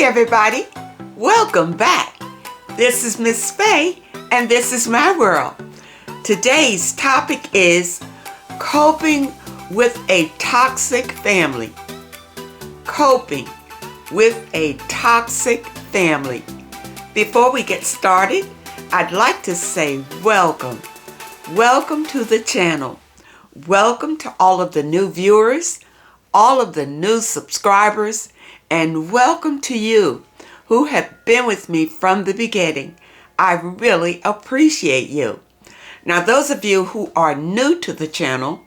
everybody, welcome back. This is Miss Faye and this is my world. Today's topic is coping with a toxic family. Coping with a toxic family. Before we get started, I'd like to say welcome. Welcome to the channel. Welcome to all of the new viewers, all of the new subscribers, and welcome to you who have been with me from the beginning. I really appreciate you. Now, those of you who are new to the channel,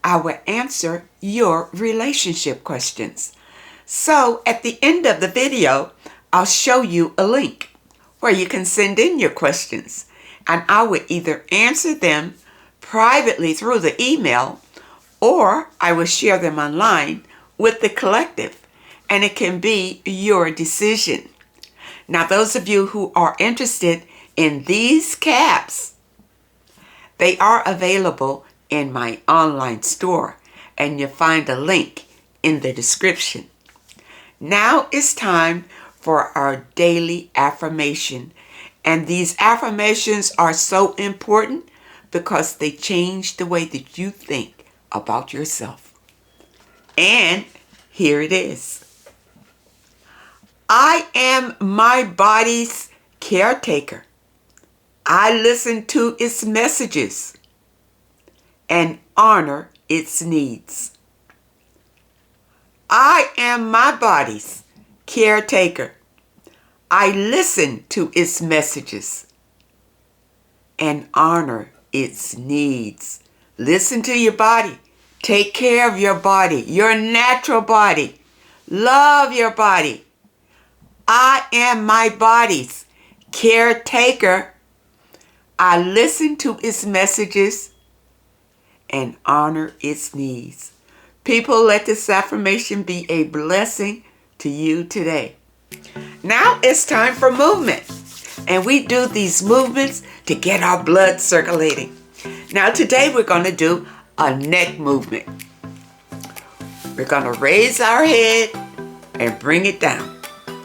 I will answer your relationship questions. So at the end of the video, I'll show you a link where you can send in your questions, and I will either answer them privately through the email, or I will share them online with the collective, and it can be your decision. Now, those of you who are interested in these caps, they are available in my online store, and you'll find a link in the description. Now it's time for our daily affirmation, and these affirmations are so important because they change the way that you think about yourself. And here it is. I am my body's caretaker. I listen to its messages and honor its needs. I am my body's caretaker. I listen to its messages and honor its needs. Listen to your body. Take care of your body, your natural body. Love your body. I am my body's caretaker. I listen to its messages and honor its needs. People, let this affirmation be a blessing to you today. Now it's time for movement. And we do these movements to get our blood circulating. Now today we're going to do a neck movement. We're going to raise our head and bring it down.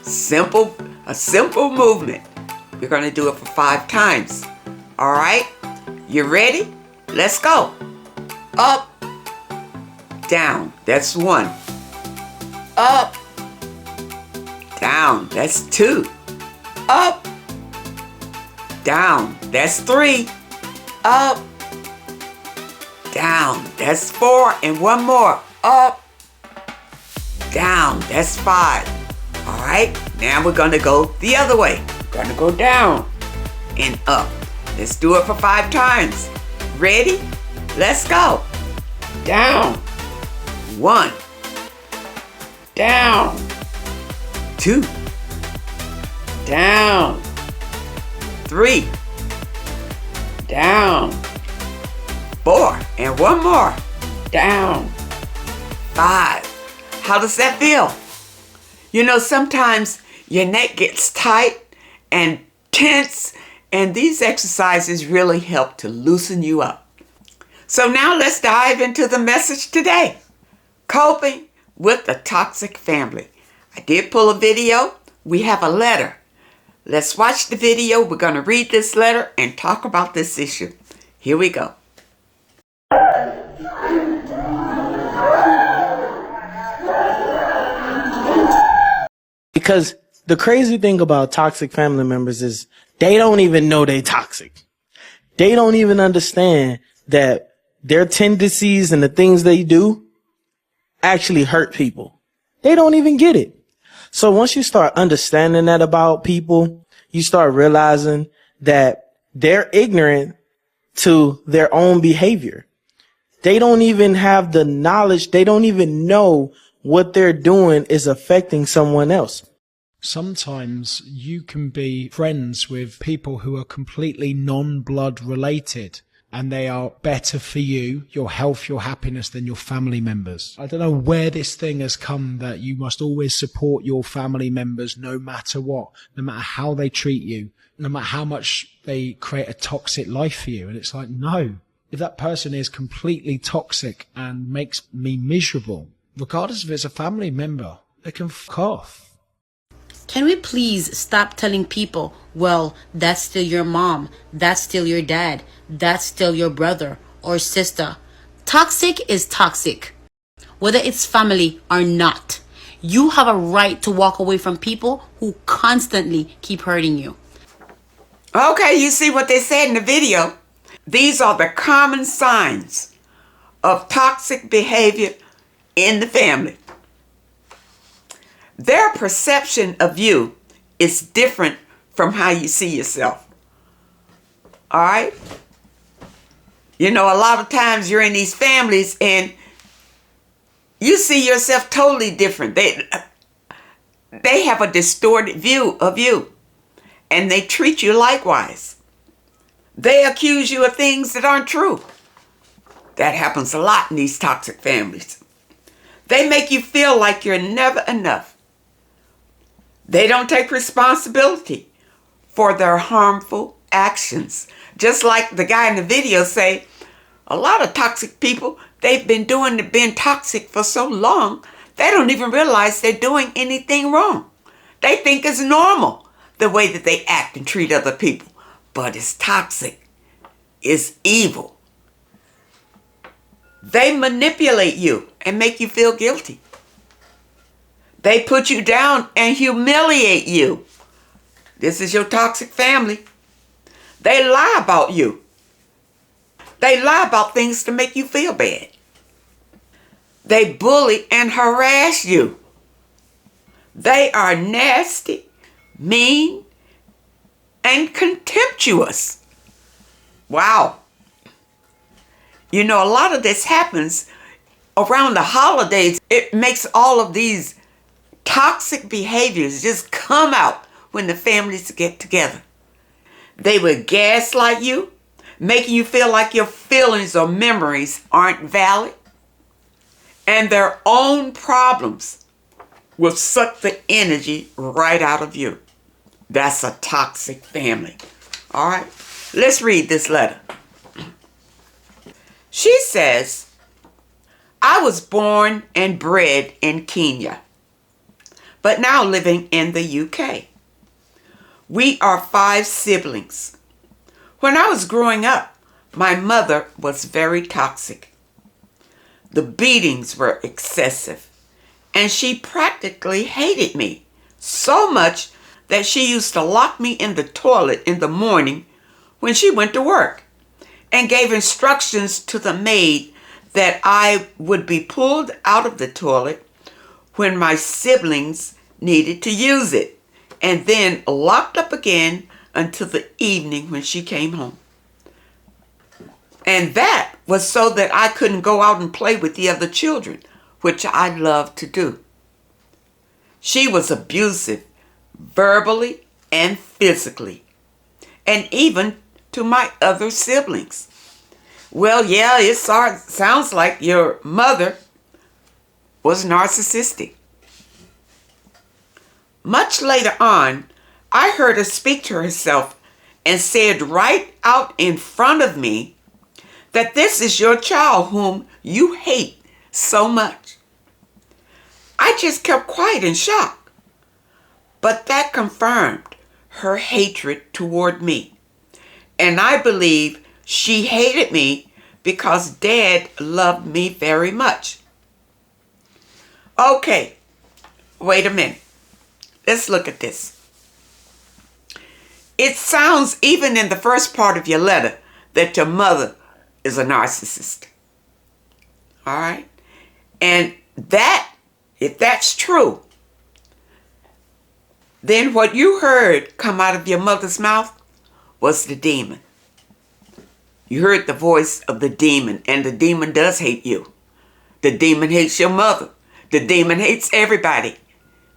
A simple movement. We're going to do it for 5 times. All right? You ready? Let's go. Up, down. That's 1. Up, down. That's 2. Up, down. That's 3. Up, down. That's 4. And 1 more. Up, down. That's 5. All right, now we're going to go the other way. We're going to go down and up. Let's do it for 5 times. Ready? Let's go. Down. 1. Down. 2. Down. 3. Down. 4. And 1 more. Down. 5. How does that feel? You know, sometimes your neck gets tight and tense, and these exercises really help to loosen you up. So now let's dive into the message today. Coping with a toxic family. I did pull a video. We have a letter. Let's watch the video. We're going to read this letter and talk about this issue. Here we go. Because the crazy thing about toxic family members is they don't even know they're toxic. They don't even understand that their tendencies and the things they do actually hurt people. They don't even get it. So once you start understanding that about people, you start realizing that they're ignorant to their own behavior. They don't even have the knowledge. They don't even know what they're doing is affecting someone else. Sometimes you can be friends with people who are completely non-blood related, and they are better for you, your health, your happiness than your family members. I don't know where this thing has come that you must always support your family members no matter what, no matter how they treat you, no matter how much they create a toxic life for you. And it's like, no, if that person is completely toxic and makes me miserable, regardless if it's a family member, they can fuck off. Can we please stop telling people, well, that's still your mom, that's still your dad, that's still your brother or sister. Toxic is toxic, whether it's family or not. You have a right to walk away from people who constantly keep hurting you. Okay, you see what they said in the video? These are the common signs of toxic behavior in the family. Their perception of you is different from how you see yourself. All right? You know, a lot of times you're in these families and you see yourself totally different. They have a distorted view of you, and they treat you likewise. They accuse you of things that aren't true. That happens a lot in these toxic families. They make you feel like you're never enough. They don't take responsibility for their harmful actions. Just like the guy in the video say, a lot of toxic people, they've been toxic for so long, they don't even realize they're doing anything wrong. They think it's normal the way that they act and treat other people. But it's toxic. It's evil. They manipulate you and make you feel guilty. They put you down and humiliate you. This is your toxic family. They lie about you. They lie about things to make you feel bad. They bully and harass you. They are nasty, mean, and contemptuous. Wow. You know, a lot of this happens around the holidays. It makes all of these toxic behaviors just come out when the families get together. They will gaslight you, making you feel like your feelings or memories aren't valid. And their own problems will suck the energy right out of you. That's a toxic family. All right, let's read this letter. She says, I was born and bred in Kenya, but now living in the UK. We are 5 siblings. When I was growing up, my mother was very toxic. The beatings were excessive, and she practically hated me so much that she used to lock me in the toilet in the morning when she went to work and gave instructions to the maid that I would be pulled out of the toilet when my siblings needed to use it, and then locked up again until the evening when she came home. And that was so that I couldn't go out and play with the other children, which I loved to do. She was abusive, verbally and physically, and even to my other siblings. Well, yeah, it sounds like your mother was narcissistic. Much later on, I heard her speak to herself and said right out in front of me that this is your child whom you hate so much. I just kept quiet in shock, but that confirmed her hatred toward me. And I believe she hated me because Dad loved me very much. Okay, wait a minute. Let's look at this. It sounds, even in the first part of your letter, that your mother is a narcissist. All right? And that, if that's true, then what you heard come out of your mother's mouth was the demon. You heard the voice of the demon, and the demon does hate you. The demon hates your mother. The demon hates everybody.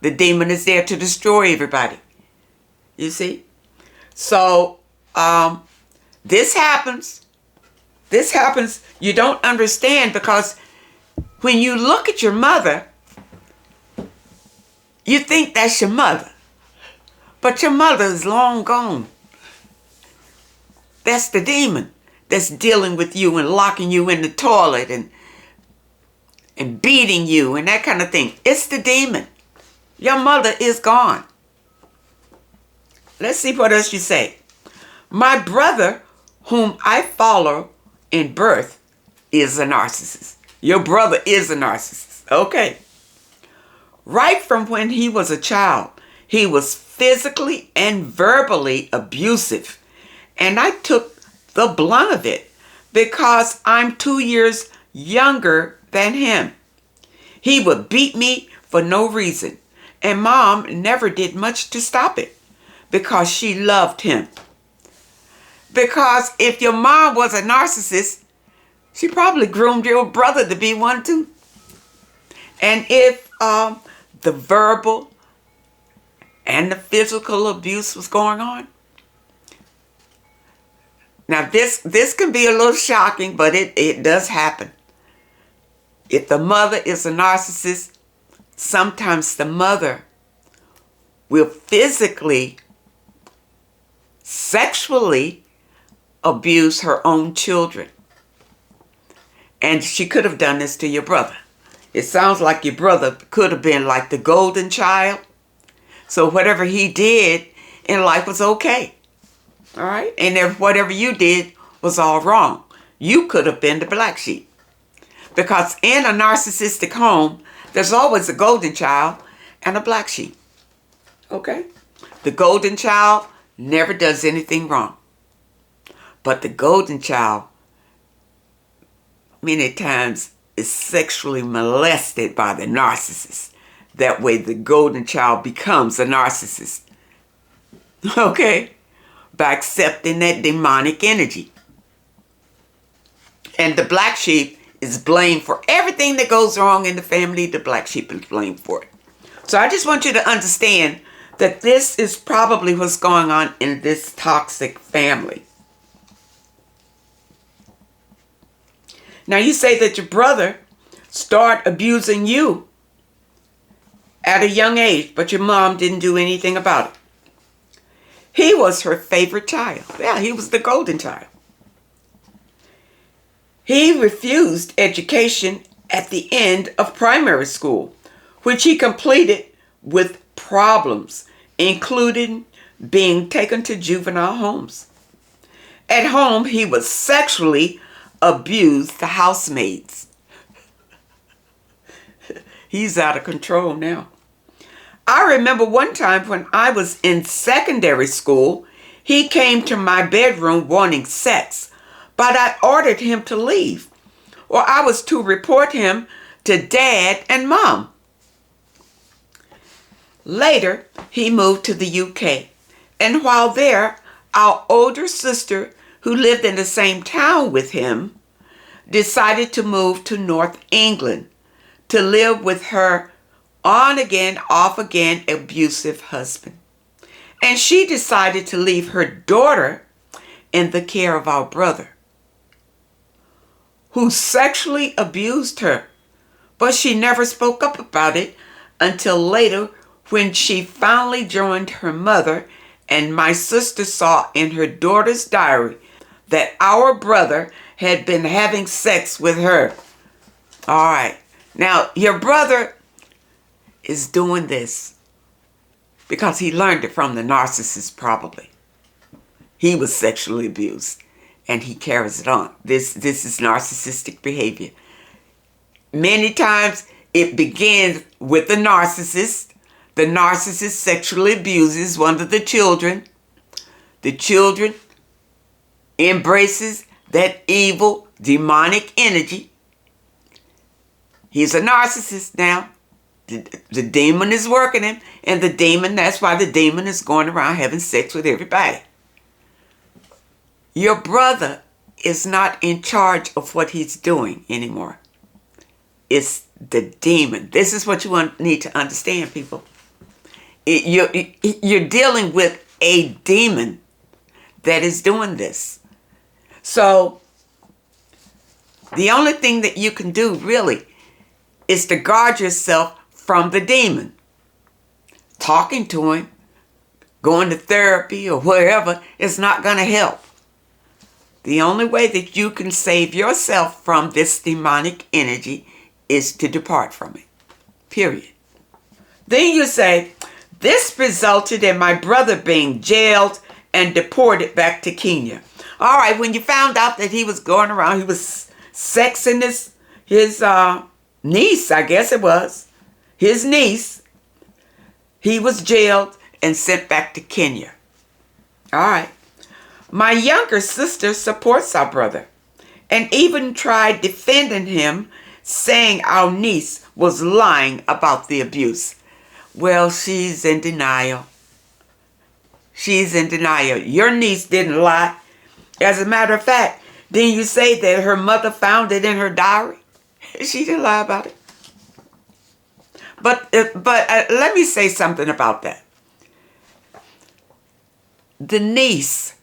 The demon is there to destroy everybody. You see? So, this happens. This happens. You don't understand, because when you look at your mother, you think that's your mother. But your mother is long gone. That's the demon that's dealing with you and locking you in the toilet and beating you and that kind of thing. It's the demon. Your mother is gone. let's see what else you say. My brother, whom I follow in birth, is a narcissist. Your brother is a narcissist. Okay. Right from when he was a child, he was physically and verbally abusive. And I took the blunt of it because I'm 2 years younger than him. He would beat me for no reason. And Mom never did much to stop it because she loved him. Because if your mom was a narcissist, she probably groomed your brother to be one too. And if the verbal and the physical abuse was going on. Now this can be a little shocking, but it does happen. If the mother is a narcissist, sometimes the mother will physically, sexually abuse her own children. And she could have done this to your brother. It sounds like your brother could have been like the golden child. So whatever he did in life was okay. All right? And if whatever you did was all wrong, you could have been the black sheep. Because in a narcissistic home, there's always a golden child and a black sheep. Okay? The golden child never does anything wrong. But the golden child many times is sexually molested by the narcissist. That way the golden child becomes a narcissist. Okay? By accepting that demonic energy. And the black sheep is blamed for everything that goes wrong in the family. The black sheep is blamed for it. So I just want you to understand that this is probably what's going on in this toxic family. Now you say that your brother started abusing you at a young age, but your mom didn't do anything about it. He was her favorite child. Yeah, he was the golden child. He refused education at the end of primary school, which he completed with problems, including being taken to juvenile homes. At home, he was sexually abused the housemaids. He's out of control now. I remember one time when I was in secondary school, he came to my bedroom wanting sex, but I ordered him to leave, or I was to report him to Dad and Mom. Later, he moved to the UK, and while there, our older sister, who lived in the same town with him, decided to move to North England to live with her on-again, off-again abusive husband. And she decided to leave her daughter in the care of our brother, who sexually abused her, but she never spoke up about it until later when she finally joined her mother, and my sister saw in her daughter's diary that our brother had been having sex with her. All right. Now, your brother is doing this because he learned it from the narcissist, probably. He was sexually abused, and he carries it on. This is narcissistic behavior. Many times, it begins with the narcissist. The narcissist sexually abuses one of the children. The children embraces that evil, demonic energy. He's a narcissist now. The demon is working him, and that's why the demon is going around having sex with everybody. Your brother is not in charge of what he's doing anymore. It's the demon. This is what you need to understand, people. You're dealing with a demon that is doing this. So the only thing that you can do really is to guard yourself from the demon. Talking to him, going to therapy or wherever is not going to help. The only way that you can save yourself from this demonic energy is to depart from it. Period. Then you say, This resulted in my brother being jailed and deported back to Kenya. All right, when you found out that he was going around, he was sexing his niece, I guess it was, his niece, he was jailed and sent back to Kenya. All right. My younger sister supports our brother and even tried defending him, saying our niece was lying about the abuse. Well, she's in denial. She's in denial. Your niece didn't lie. As a matter of fact, didn't you say that her mother found it in her diary? She didn't lie about it. But let me say something about that. The niece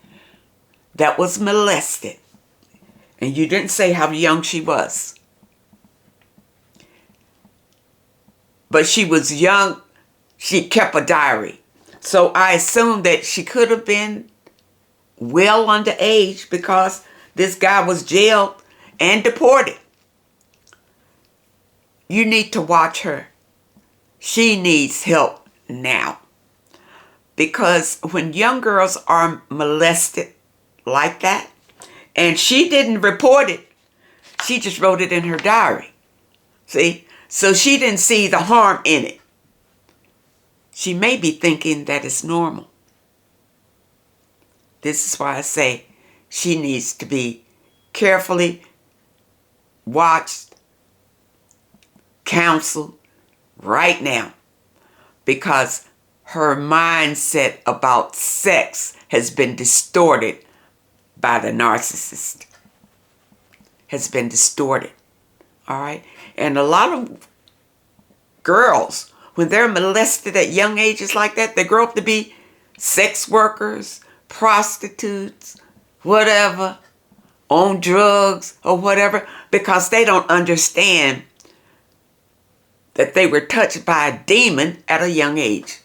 that was molested, and you didn't say how young she was, but she was young. She kept a diary. So I assume that she could have been well underage because this guy was jailed and deported. You need to watch her. She needs help now. Because when young girls are molested like that, and she didn't report it, she just wrote it in her diary. See? So she didn't see the harm in it. She may be thinking that it's normal. This is why I say she needs to be carefully watched, counseled right now, because her mindset about sex has been distorted by the narcissist. Has been distorted. All right? And a lot of girls, when they're molested at young ages like that, they grow up to be sex workers, prostitutes, whatever, on drugs or whatever, because they don't understand that they were touched by a demon at a young age.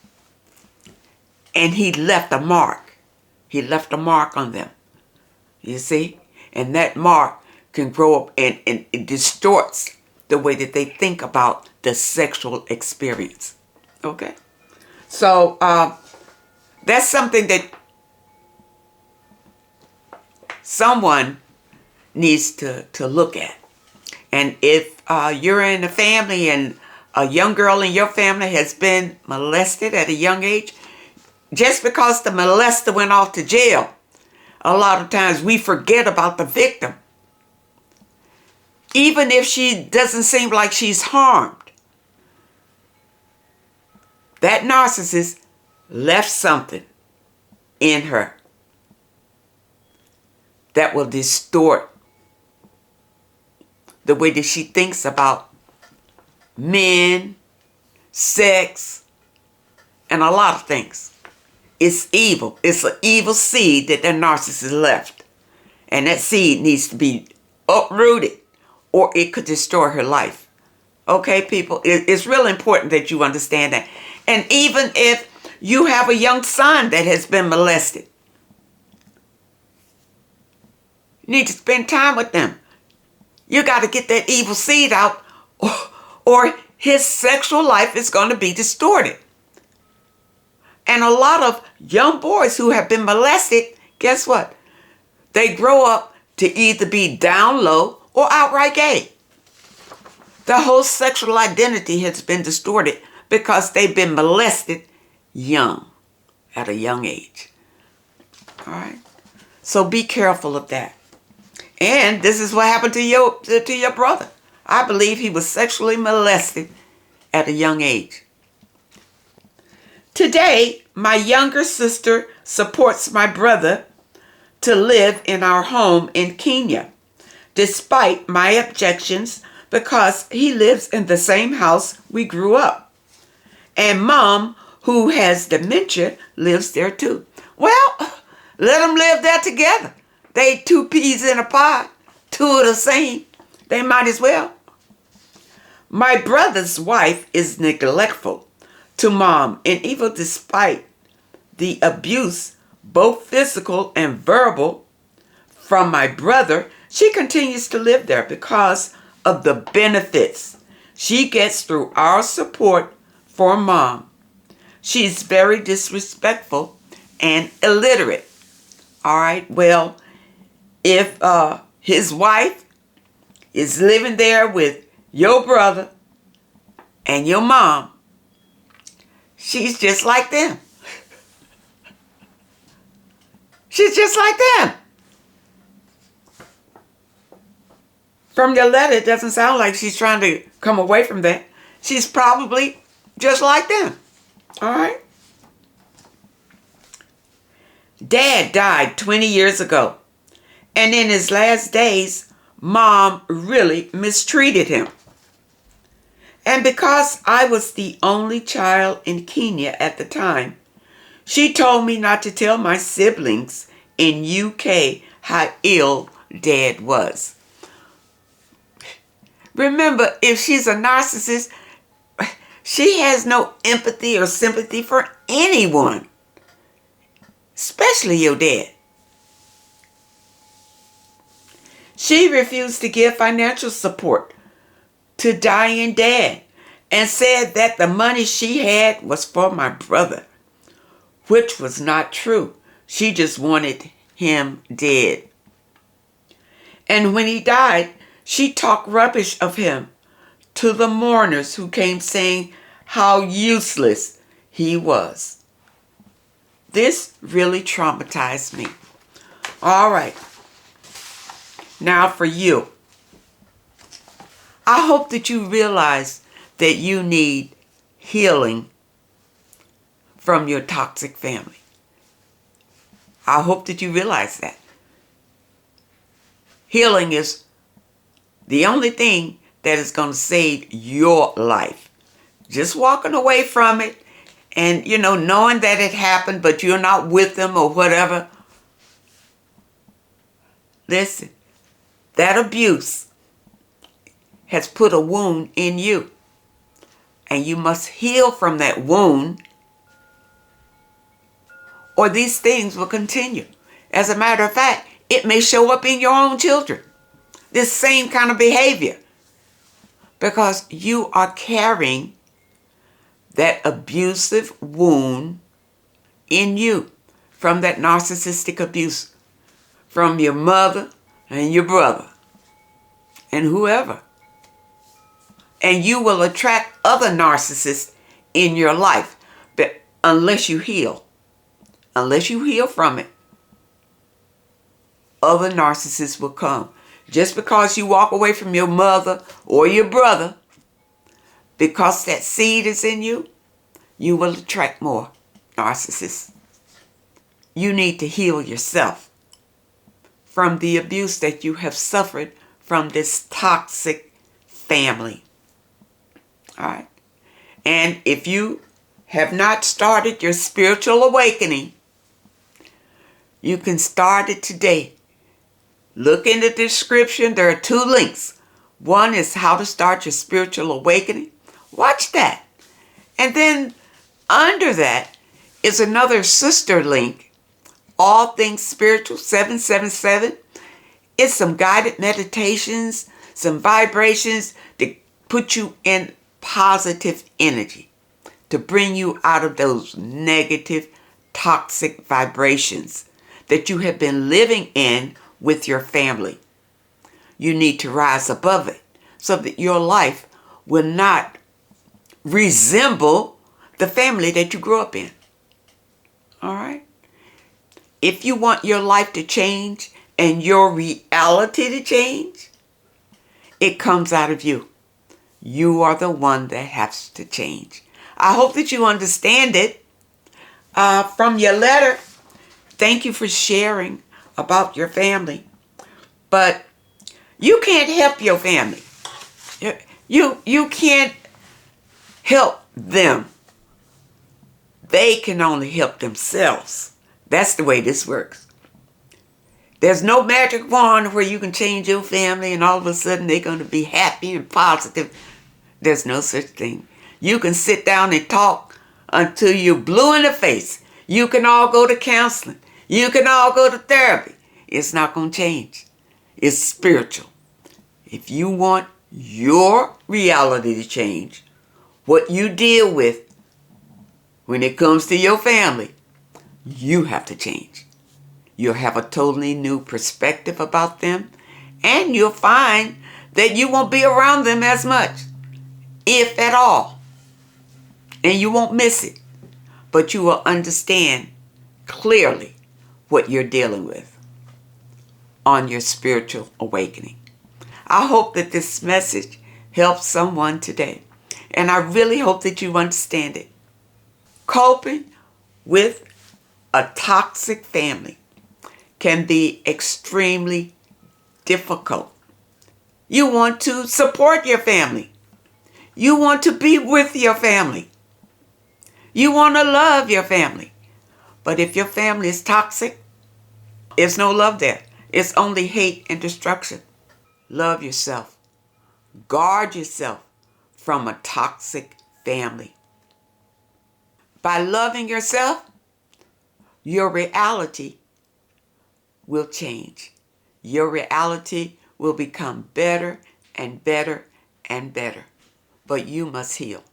And he left a mark. He left a mark on them. You see? And that mark can grow up and it distorts the way that they think about the sexual experience. Okay? So, that's something that someone needs to look at. And if you're in a family and a young girl in your family has been molested at a young age, just because the molester went off to jail, a lot of times we forget about the victim. Even if she doesn't seem like she's harmed, that narcissist left something in her that will distort the way that she thinks about men, sex, and a lot of things. It's evil. It's an evil seed that the narcissist left. And that seed needs to be uprooted or it could destroy her life. Okay, people? It's really important that you understand that. And even if you have a young son that has been molested, you need to spend time with them. You got to get that evil seed out or his sexual life is going to be distorted. And a lot of young boys who have been molested, guess what? They grow up to either be down low or outright gay. The whole sexual identity has been distorted because they've been molested young, at a young age. All right? So be careful of that. And this is what happened to your brother. I believe he was sexually molested at a young age. Today, my younger sister supports my brother to live in our home in Kenya, despite my objections, because he lives in the same house we grew up. And Mom, who has dementia, lives there too. Well, let them live there together. They two peas in a pod, two of the same. They might as well. My brother's wife is neglectful to Mom, and even despite the abuse, both physical and verbal, from my brother, she continues to live there because of the benefits she gets through our support for Mom. She's very disrespectful and illiterate. All right, well, if his wife is living there with your brother and your mom, she's just like them. She's just like them. From your letter, it doesn't sound like she's trying to come away from that. She's probably just like them. All right? Dad died 20 years ago. And in his last days, Mom really mistreated him. And because I was the only child in Kenya at the time, she told me not to tell my siblings in UK how ill Dad was. Remember, if she's a narcissist, she has no empathy or sympathy for anyone, especially your dad. She refused to give financial support to dying dad and said that the money she had was for my brother, which was not true. She just wanted him dead. And when he died, she talked rubbish of him to the mourners who came saying how useless he was. This really traumatized me. All right. Now for you. I hope that you realize that you need healing from your toxic family. I hope that you realize that. Healing is the only thing that is going to save your life. Just walking away from it and, knowing that it happened, but you're not with them or whatever. Listen, that abuse has put a wound in you. And you must heal from that wound, or these things will continue. As a matter of fact, it may show up in your own children. This same kind of behavior. Because you are carrying that abusive wound in you from that narcissistic abuse from your mother and your brother and whoever. And you will attract other narcissists in your life, but unless you heal from it, other narcissists will come. Just because you walk away from your mother or your brother, because that seed is in you, you will attract more narcissists. You need to heal yourself from the abuse that you have suffered from this toxic family. All right. And if you have not started your spiritual awakening, you can start it today. Look in the description. There are 2 links. One is how to start your spiritual awakening. Watch that. And then under that is another sister link, All Things Spiritual 777. It's some guided meditations, some vibrations to put you in positive energy, to bring you out of those negative, toxic vibrations that you have been living in with your family. You need to rise above it so that your life will not resemble the family that you grew up in. All right? If you want your life to change and your reality to change, it comes out of you. You are the one that has to change. I hope that you understand it from your letter. Thank you for sharing about your family. But you can't help your family. You can't help them. They can only help themselves. That's the way this works. There's no magic wand where you can change your family and all of a sudden they're going to be happy and positive. There's no such thing. You can sit down and talk until you're blue in the face. You can all go to counseling. You can all go to therapy. It's not going to change. It's spiritual. If you want your reality to change, what you deal with When it comes to your family, you have to change. You'll have a totally new perspective about them, and you'll find that you won't be around them as much, if at all. And you won't miss it, but you will understand clearly what you're dealing with on your spiritual awakening. I hope that this message helps someone today, and I really hope that you understand it. Coping with a toxic family can be extremely difficult. You want to support your family. You want to be with your family. You want to love your family. But if your family is toxic, there's no love there. It's only hate and destruction. Love yourself. Guard yourself from a toxic family. By loving yourself, your reality will change. Your reality will become better and better and better. But you must heal.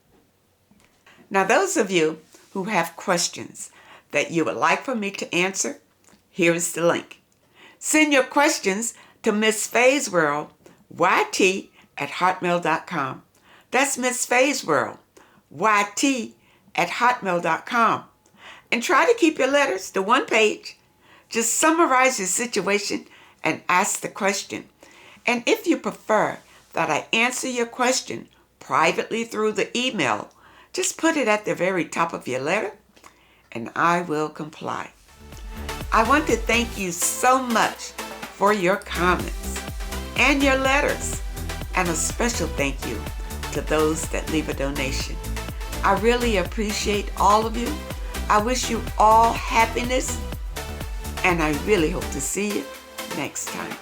Now, those of you who have questions that you would like for me to answer, here is the link. Send your questions to Miss Faye's World, YT@hotmail.com. That's Miss Faye's World, YT@hotmail.com. And try to keep your letters to one page. Just summarize your situation and ask the question. And if you prefer that I answer your question privately through the email, just put it at the very top of your letter and I will comply. I want to thank you so much for your comments and your letters, and a special thank you to those that leave a donation. I really appreciate all of you. I wish you all happiness, and I really hope to see you next time.